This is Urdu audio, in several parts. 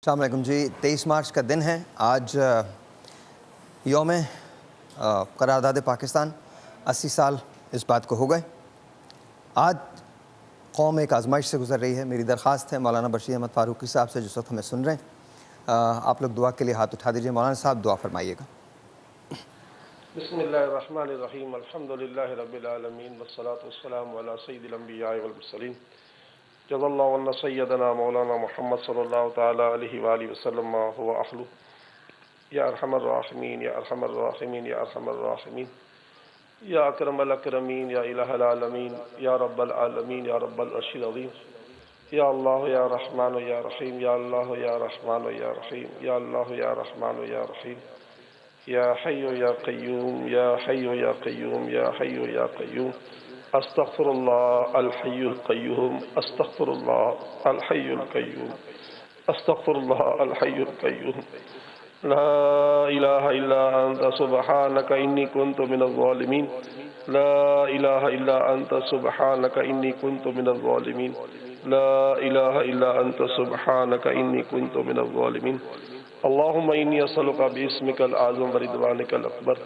السلام علیکم جی. 23 مارچ کا دن ہے. آج یوم قرارداد پاکستان. 80 سال اس بات کو ہو گئے. آج قوم ایک آزمائش سے گزر رہی ہے. میری درخواست ہے مولانا بشیر احمد فاروقی صاحب سے، جس وقت ہمیں سن رہے ہیں، آپ لوگ دعا کے لیے ہاتھ اٹھا دیجیے. مولانا صاحب دعا فرمائیے گا. بسم اللہ الرحمن الرحیم. الحمدللہ رب العالمین والصلاة والسلام علی سید الانبیاء والمرسلین. جزا اللہ عنا سیدنا مولانا محمد صلی اللہ تعالی علیہ وآلہ وسلم ما هو اہلہ. یا ارحم الراحمین یا ارحم الراحمین یا ارحم الراحمین یا اکرم الاکرمین یا الہ العالمین یا رب العالمین یا رب العرش العظیم. یا اللہ یا رحمان یا رحیم یا اللہ یا رحمان یا رحیم یا اللہ یا رحمان یا رحیم یا حی یا قیوم یا حی یا قیوم یا حی یا قیوم. استغفر اللہ الحی القیوم استغفر اللہ الحی القیوم استغفر اللہ الحی القیوم. لا الہ الا انت سبحانک انی کنت من الظالمین. لا الہ الا انت سبحانک انی کنت من الظالمین. لا الہ الا انت سبحانک انی کنت من الظالمین. اللہم انی اسألک باسمک العظم ورضوانک الاکبر.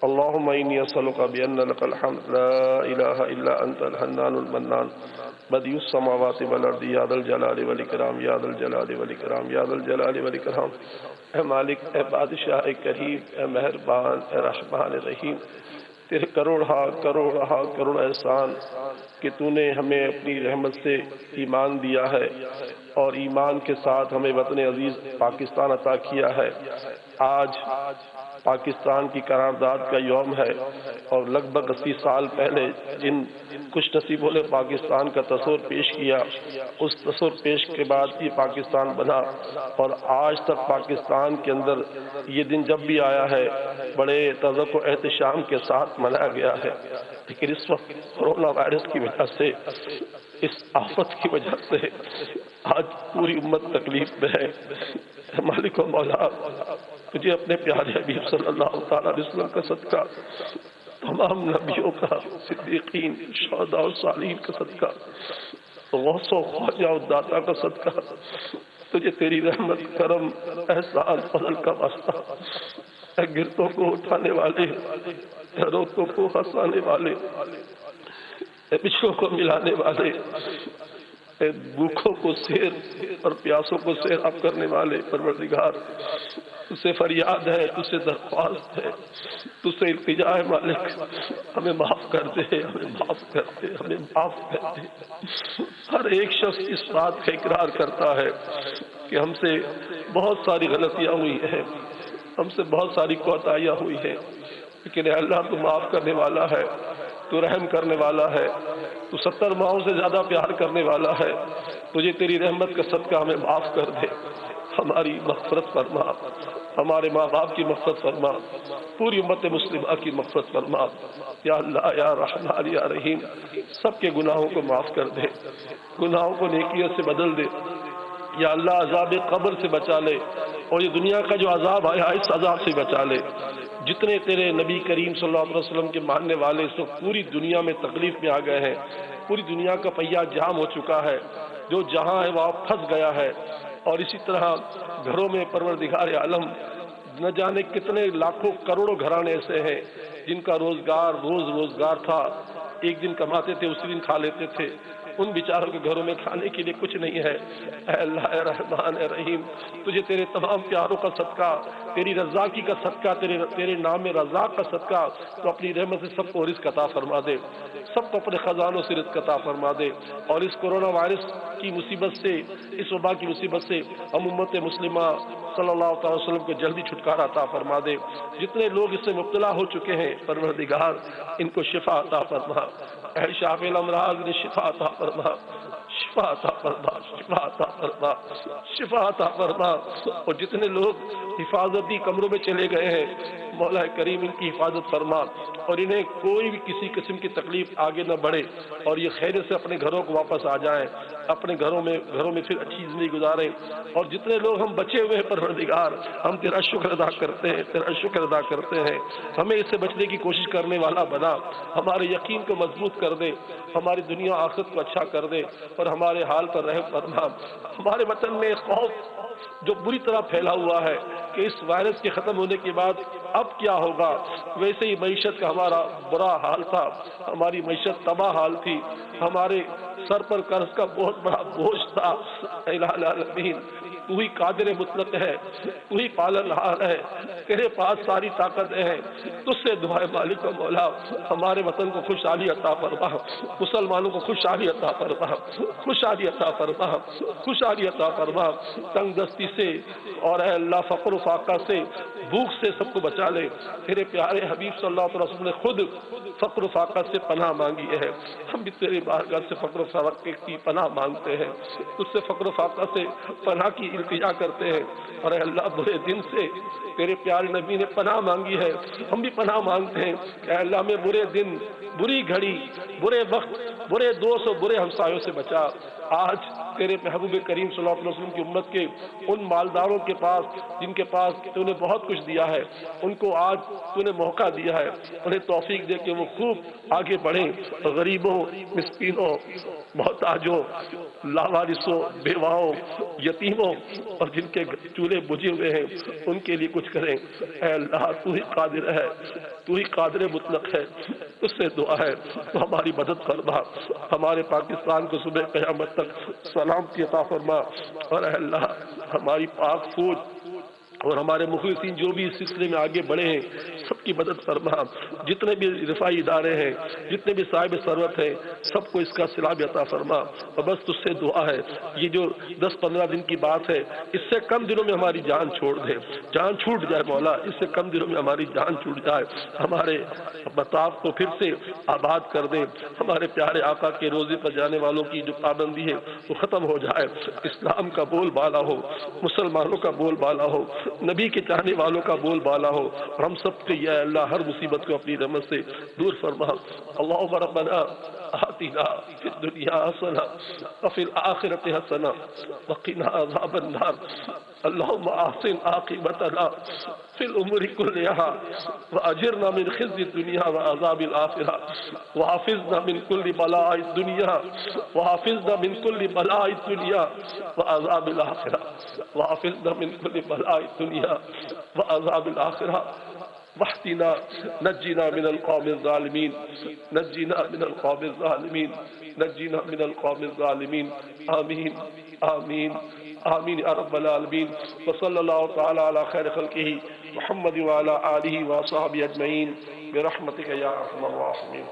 اللہم انی اسألک بان لک الحمد لا الہ الا انت الحنان المنان بدیع السماوات والارض یا ذا الجلال والاکرام یا ذا الجلال والاکرام یا ذا الجلال والاکرام. اے مالک، اے بادشاہ کریم، اے مہربان، اے رحمان رحیم، تیرے کروڑ احسان کہ تو نے ہمیں اپنی رحمت سے ایمان دیا ہے اور ایمان کے ساتھ ہمیں وطن عزیز پاکستان عطا کیا ہے. آج پاکستان کی قرارداد کا یوم ہے اور لگ بھگ 80 سال پہلے جن خوش نصیبوں نے پاکستان کا تصور پیش کیا، اس تصور پیش کے بعد یہ پاکستان بنا اور آج تک پاکستان کے اندر یہ دن جب بھی آیا ہے بڑے تذک و احتشام کے ساتھ منایا گیا ہے. لیکن اس وقت کرونا وائرس کی وجہ سے، اس آفت کی وجہ سے آج پوری امت تکلیف میں ہے. مالک و مولا، تجھے اپنے پیارے حبیب صلی اللہ تعالیٰ علیہ وسلم کا صدقہ، تمام نبیوں کا، صدیقین، شہداء و صالحین کا صدقہ، غوث و خواجہ و داتا کا صدقہ، تجھے تیری رحمت، کرم، احسان، فضل کا واسطہ. اے گرتوں کو اٹھانے والے، اے روتوں کو ہنسانے والے، اے بچھڑوں کو ملانے والے، اے بھوکھوں کو سیر اور پیاسوں کو سیراب کرنے والے پروردگار، تجھ سے فریاد ہے، تجھ سے درخواست ہے، تجھ سے التجا ہے. مالک، ہمیں معاف کر دے، ہمیں معاف کر دے، ہمیں معاف کر دے. ہر ایک شخص اس بات کا اقرار کرتا ہے کہ ہم سے بہت ساری غلطیاں ہوئی ہیں، ہم سے بہت ساری کوتاہیاں ہوئی ہیں، لیکن اے اللہ تو معاف کرنے والا ہے، تو رحم کرنے والا ہے، تو 70 ماہوں سے زیادہ پیار کرنے والا ہے. تجھے تیری رحمت کا صدقہ ہمیں معاف کر دے. ہماری مغفرت فرما، ہمارے ماں باپ کی مغفرت فرما، پوری امت مسلمہ کی مغفرت فرما. یا اللہ، یا رحمان، یا رحیم، سب کے گناہوں کو معاف کر دے، گناہوں کو نیکیوں سے بدل دے. یا اللہ، عذاب قبر سے بچا لے اور یہ دنیا کا جو عذاب آیا اس عذاب سے بچا لے. جتنے تیرے نبی کریم صلی اللہ علیہ وسلم کے ماننے والے اس وقت پوری دنیا میں تکلیف میں آ گئے ہیں، پوری دنیا کا پہیہ جام ہو چکا ہے، جو جہاں ہے وہاں پھنس گیا ہے. اور اسی طرح گھروں میں پروردگار عالم نہ جانے کتنے لاکھوں کروڑوں گھرانے ایسے ہیں جن کا روزگار تھا، ایک دن کماتے تھے اسی دن کھا لیتے تھے. ان بیچاروں کے گھروں میں کھانے کے لیے کچھ نہیں ہے. اے اللہ، اے رحمان، اے رحیم، تجھے تیرے تمام پیاروں کا صدقہ، تیری رضاکی کا صدقہ، تیرے نام رضاق کا صدقہ، تو اپنی رحمت سے سب کو رزق عطا فرما دے، سب کو اپنے خزانوں سے رزق عطا فرما دے. اور اس کورونا وائرس کی مصیبت سے، اس وبا کی مصیبت سے ہم امت مسلمہ صلی اللہ تعالی وسلم کو جلدی چھٹکارا عطا فرما دے. جتنے لوگ اس سے مبتلا ہو چکے ہیں پروردگار ان کو شفا عطا فرما. اے شافی الامراض نے شفا عطا فرما، شفا عطا فرما، شفا عطا فرما، شفا عطا فرما. اور جتنے لوگ حفاظتی کمروں میں چلے گئے ہیں مولا کریم ان کی حفاظت فرما اور انہیں کوئی بھی کسی قسم کی تکلیف آگے نہ بڑھے اور یہ خیریت سے اپنے گھروں کو واپس آ جائیں، اپنے گھروں میں پھر اچھی زندگی گزاریں. اور جتنے لوگ ہم بچے ہوئے ہیں پروردگار، ہم تیرا شکر ادا کرتے ہیں، تیرا شکر ادا کرتے ہیں. ہمیں اس سے بچنے کی کوشش کرنے والا بنا، ہمارے یقین کو مضبوط کر دے، ہماری دنیا آخرت کو اچھا کر دے. اور ہمارے حال پر رحم فرما۔ ہمارے وطن میں خوف جو بری طرح پھیلا ہوا ہے کہ اس وائرس کے ختم ہونے کے بعد اب کیا ہوگا، ویسے ہی معیشت کا ہمارا برا حال تھا، ہماری معیشت تباہ حال تھی، ہمارے سر پر قرض کا بہت بڑا بوجھ تھا۔ اے الہ العالمین، تو ہی قادر مطلق ہے، تو ہی پالنہار ہے، تیرے پاس ساری طاقتیں ہیں، تجھ سے دعائے مالک و مولا ہمارے وطن کو خوشحالی عطا فرما، مسلمانوں کو خوشحالی عطا فرما، خوشحالی عطا فرما، خوشحالی عطا فرما، تنگ دستی سے اور اے اللہ فقر و فاقہ سے، بھوک سے سب کو بچا لے۔ تیرے پیارے حبیب صلی اللہ علیہ وسلم نے خود فقر و فاقہ سے پناہ مانگی ہے، ہم بھی تیرے بارگاہ سے فقر و فاقہ کی پناہ مانگتے ہیں، تجھ سے فقر و فاقہ سے پناہ کی التجا کرتے ہیں، اور اے اللہ برے دن سے تیرے پیارے نبی نے پناہ مانگی ہے، ہم بھی پناہ مانگتے ہیں کہ اے اللہ میں برے دن، بری گھڑی، برے وقت، برے دوست اور برے ہمسایوں سے بچا۔ آج تیرے محبوب کریم صلی اللہ علیہ وسلم کی امت کے ان مالداروں کے پاس جن کے پاس تو نے بہت کچھ دیا ہے، ان کو آج تو نے موقع دیا ہے، انہیں توفیق دے کہ وہ خوب آگے بڑھیں، غریبوں، مسکینوں، محتاجوں، لاوارثوں، بیواؤں، یتیموں اور جن کے چولہے بجھے ہوئے ہیں ان کے لیے کچھ کریں۔ اے اللہ تو ہی قادر ہے، تو ہی قادر مطلق ہے، اس سے دعا ہے تو ہماری مدد فرما، ہمارے پاکستان کو صبح قیامت تک سلامتی عطا فرما، اور اے اللہ ہماری پاک فوج اور ہمارے مخلصین جو بھی اس سلسلے میں آگے بڑھے ہیں سب کی مدد فرما، جتنے بھی رفائی ادارے ہیں، جتنے بھی صاحب ثروت ہیں، سب کو اس کا سلام عطا فرما۔ اور بس تجھ سے دعا ہے یہ جو 10-15 دن کی بات ہے اس سے کم دنوں میں ہماری جان چھوڑ دے، جان چھوٹ جائے مولا، اس سے کم دنوں میں ہماری جان چھوٹ جائے، ہمارے مطاف کو پھر سے آباد کر دے، ہمارے پیارے آقا کے روزے پر جانے والوں کی جو پابندی ہے وہ ختم ہو جائے، اسلام کا بول بالا ہو، مسلمانوں کا بول بالا ہو، نبی کے چاہنے والوں کا بول بالا ہو، اور ہم سب کے یا اللہ ہر مصیبت کو اپنی رحمت سے دور فرما۔ اللہم ربنا آتنا فی الدنیا حسنہ وفی الآخرۃ حسنہ وقنا عذاب النار۔ اللہم احسن عاقبتنا فی الامور کلہا واجرنا من خزي الدنيا وعذاب الآخرة وحافظنا من كل بلاء الدنيا وحافظنا من كل بلاء الدنيا وعذاب الآخرة وحافظنا من كل بلاء الدنيا وعذاب الآخرة واحتنا نجنا من القوم الظالمين، نجنا من القوم الظالمين، نجنا من القوم الظالمين، آمين آمين آمين يا رب العالمين۔ وصلى الله تعالى على خير خلقه محمد وعلى آله وصحبه أجمعين برحمتك يا أرحم الراحمين۔